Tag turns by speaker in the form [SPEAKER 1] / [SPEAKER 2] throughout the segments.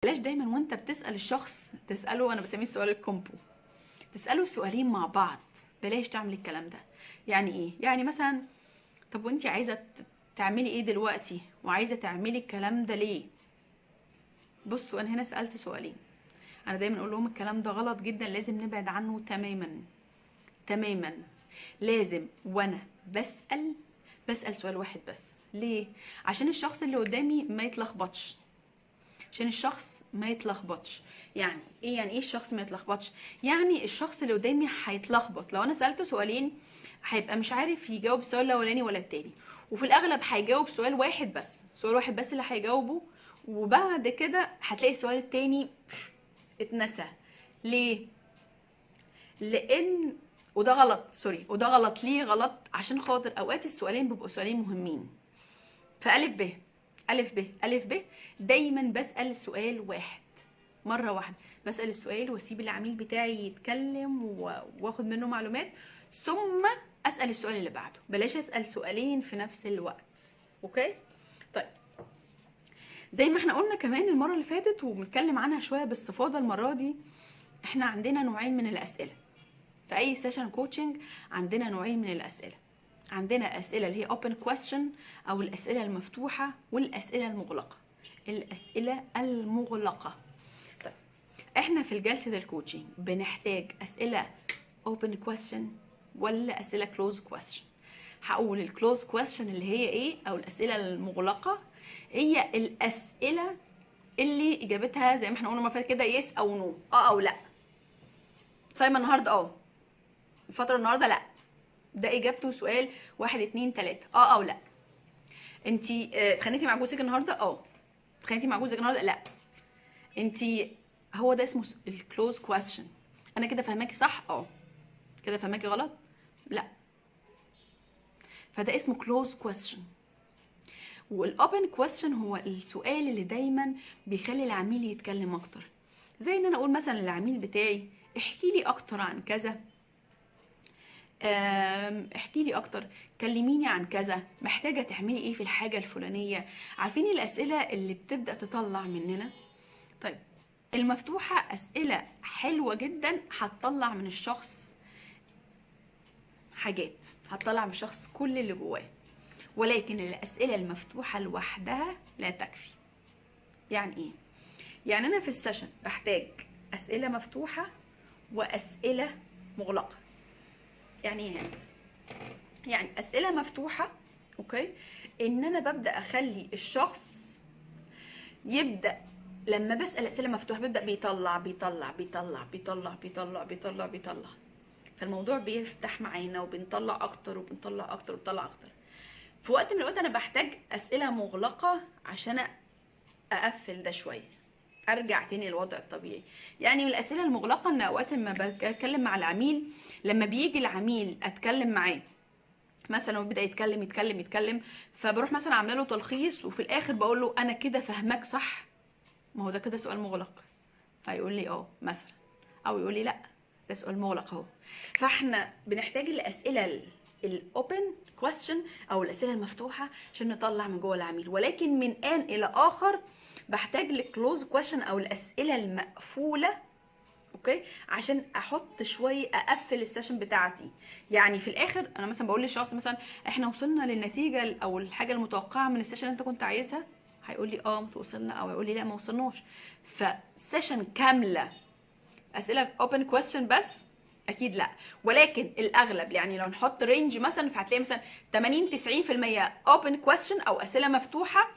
[SPEAKER 1] بلاش دايما وانت بتسال الشخص تساله، انا بسميه السؤال الكومبو، تساله سؤالين مع بعض. بلاش تعمل الكلام ده. يعني ايه؟ يعني مثلا طب وانت عايزه تعملي ايه دلوقتي، وعايزه تعملي الكلام ده ليه؟ بصوا انا هنا سالت سؤالين. انا دايما اقول لهم الكلام ده غلط جدا، لازم نبعد عنه تماما تماما. لازم وانا بسال سؤال واحد بس. ليه؟ عشان الشخص اللي قدامي ما يتلخبطش. عشان الشخص ما يتلخبطش. يعني ايه الشخص ما يتلخبطش؟ يعني الشخص اللي قدامي هيتلخبط لو انا سالته سؤالين، هيبقى مش عارف يجاوب السؤال الاولاني ولا التاني، وفي الاغلب هيجاوب سؤال واحد بس اللي هيجاوبه، وبعد كده هتلاقي السؤال التاني اتنسى. ليه؟ لان وده غلط. ليه غلط؟ عشان خاطر اوقات السؤالين بيبقوا سؤالين مهمين. ألف ب دايما بسأل سؤال واحد مرة واحدة. بسأل السؤال واسيب العميل بتاعي يتكلم واخد منه معلومات، ثم أسأل السؤال اللي بعده. بلاش أسأل سؤالين في نفس الوقت. اوكي؟ طيب زي ما احنا قلنا كمان المرة اللي فاتت وبنتكلم عنها شوية باستفاضة المرة دي، احنا عندنا نوعين من الأسئلة في أي سيشن كوتشنج. عندنا نوعين من الأسئلة. عندنا أسئلة اللي هي open question أو الأسئلة المفتوحة، والأسئلة المغلقة. الأسئلة المغلقة. طيب احنا في جلسة الكوتشنج بنحتاج أسئلة open question ولا أسئلة close question؟ هقول الكلوز question اللي هي ايه، أو الأسئلة المغلقة، هي الأسئلة اللي إجابتها زي ما احنا قلنا المرة اللي فاتت كده yes أو no، أو لأ. صايمة النهاردة الفترة النهاردة لأ. ده اجابته سؤال 1 2 3 او لا. انتي اتخانقتي مع جوزك النهارده؟ اتخانقتي مع جوزك النهارده؟ لا. انتي هو ده اسمه الكلوز كويستشن. انا كده فاهماكي صح؟ كده فاهماكي غلط؟ لا. فده اسمه كلوز كويستشن. والاوبن كويستشن هو السؤال اللي دايما بيخلي العميل يتكلم اكتر. زي ان انا اقول مثلا للعميل بتاعي احكي لي اكتر عن كذا، احكي لي اكتر، كلميني عن كذا، محتاجه تعملي ايه في الحاجه الفلانيه. عارفين الاسئله اللي بتبدا تطلع مننا؟ طيب المفتوحه اسئله حلوه جدا، هتطلع من الشخص حاجات، هتطلع من الشخص كل اللي جواه. ولكن الاسئله المفتوحه لوحدها لا تكفي. يعني ايه؟ يعني انا في السيشن بحتاج اسئله مفتوحه واسئله مغلقه. يعني ايه؟ يعني اسئله مفتوحه اوكي، ان انا ببدا اخلي الشخص يبدا لما بسال اسئله مفتوحه بيبدا بيطلع بيطلع بيطلع بيطلع بيطلع بيطلع بيطلع، فالموضوع بيفتح معانا وبنطلع اكتر وبنطلع اكتر وبنطلع اكتر. في وقت من الاوقات انا بحتاج اسئله مغلقه عشان اقفل ده شويه، ارجع تاني للوضع الطبيعي. يعني من الاسئله المغلقه ان اوقات لما بتكلم مع العميل، لما بيجي العميل اتكلم معاه مثلا وبدا يتكلم، فبروح مثلا عامله له تلخيص وفي الاخر بقول له انا كده فاهمك صح. ما هو ده كده سؤال مغلق، فيقول لي مثلا، او يقول لي لا ده سؤال مغلق اهو. فاحنا بنحتاج الاسئله الاوبن كويستشن او الاسئله المفتوحه عشان نطلع من جوه العميل. ولكن من ان الى اخر بحتاج الكلوز كويستشن او الاسئله المقفوله اوكي، عشان احط شويه اقفل السيشن بتاعتي. يعني في الاخر انا مثلا بقول للشخص مثلا احنا وصلنا للنتيجه او الحاجه المتوقعه من السيشن اللي انت كنت عايزها، هيقول لي وصلنا، او هيقول لي لا ما وصلناش. فسيشن كامله اسئله اوبن كويستشن بس اكيد لا. ولكن الاغلب يعني لو نحط رينج مثلا فهتلاقي مثلا 80 90% اوبن كويستشن او اسئله مفتوحه،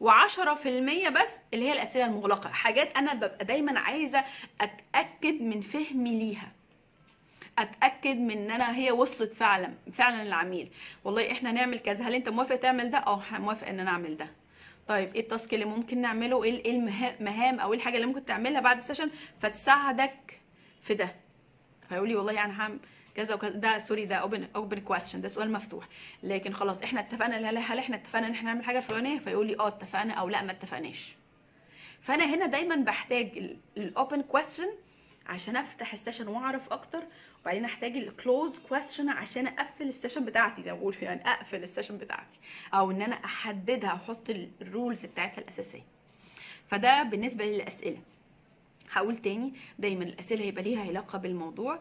[SPEAKER 1] و10% بس اللي هي الاسئله المغلقه، حاجات انا ببقى دايما عايزه اتاكد من فهمي ليها، اتاكد من ان انا هي وصلت فعلا للعميل. والله احنا نعمل كذا، هل انت موافق تعمل ده؟ موافق ان انا اعمل ده. طيب ايه التاسك اللي ممكن نعمله، ايه المهام او ايه الحاجه اللي ممكن تعملها بعد السيشن فتساعدك في ده؟ فيقول لي والله انا هعمل كذا وكذا. ده سوري ده اوبن كويستشن، ده سؤال مفتوح. لكن خلاص احنا اتفقنا، هل احنا اتفقنا ان احنا نعمل حاجه الفلانيه؟ فيقول لي اتفقنا، او لا ما اتفقناش. فانا هنا دايما بحتاج الاوبن كويستشن عشان افتح السيشن واعرف اكتر، وبعدين احتاج الكلوز كويستشن عشان اقفل السيشن بتاعتي، زي ما بقول يعني اقفل السيشن بتاعتي، او ان انا احددها واحط الرولز بتاعتها الاساسيه. فده بالنسبه للاسئله. هقول تاني، دايما الاسئله هيبقى ليها علاقه بالموضوع،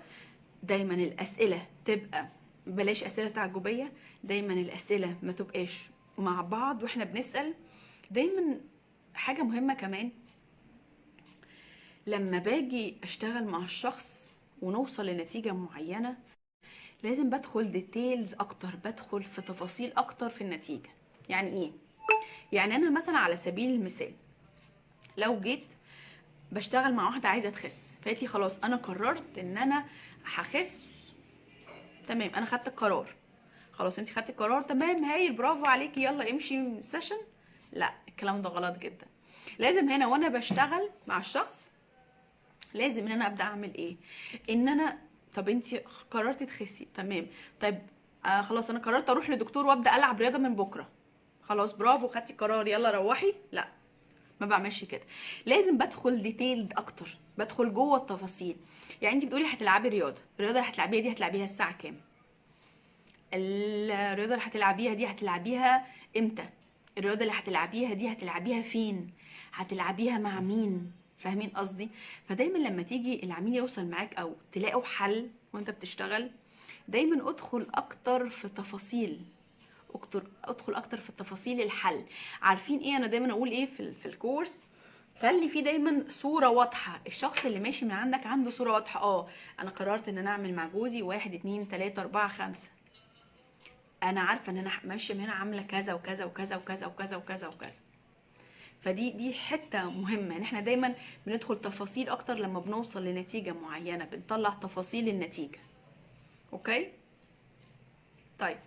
[SPEAKER 1] دايما الاسئله تبقى بلاش اسئله تعجبيه، دايما الاسئله ما تبقاش مع بعض واحنا بنسال. دايما حاجه مهمه كمان، لما باجي اشتغل مع الشخص ونوصل لنتيجه معينه لازم بدخل ديتيلز اكتر، بدخل في تفاصيل اكتر في النتيجه. يعني ايه؟ يعني انا مثلا على سبيل المثال لو جيت بشتغل مع واحده عايزه تخس، فقالت لي خلاص انا قررت ان انا هخس، تمام انا خدت القرار، خلاص انت خدتي القرار، تمام هايل برافو عليكي يلا امشي من السيشن. لا، الكلام ده غلط جدا. لازم هنا وانا بشتغل مع الشخص لازم ان انا ابدا اعمل ايه، ان انا طب انت قررتي تخسي، تمام، طيب خلاص انا قررت اروح لدكتور وابدا العب رياضه من بكره، خلاص برافو خدتي قرار يلا روحي. لا، ما بعملش كده. لازم بدخل ديتيلد اكتر، بدخل جوه التفاصيل. يعني انت بتقولي هتلعبي رياضه، الرياضه اللي هتلعبيها دي هتلعبيها الساعه كام؟ الرياضه اللي هتلعبيها دي هتلعبيها امتى؟ الرياضه اللي هتلعبيها دي هتلعبيها فين؟ هتلعبيها مع مين؟ فاهمين قصدي؟ فدايما لما تيجي العميل يوصل معاك او تلاقوا حل وانت بتشتغل، دايما ادخل اكتر في تفاصيل، ادخل اكتر في تفاصيل الحل. عارفين ايه؟ انا دايما اقول ايه في الكورس، خلي فيه دايما صورة واضحة. الشخص اللي ماشي من عندك عنده صورة واضحة، انا قررت ان انا اعمل مع جوزي 1 2 3 4 5، انا عارفة ان انا ماشية من هنا عاملة كذا وكذا وكذا وكذا وكذا وكذا وكذا. فدي حتة مهمة ان احنا دايما بندخل تفاصيل اكتر لما بنوصل لنتيجة معينة، بنطلع تفاصيل النتيجة. اوكي؟ طيب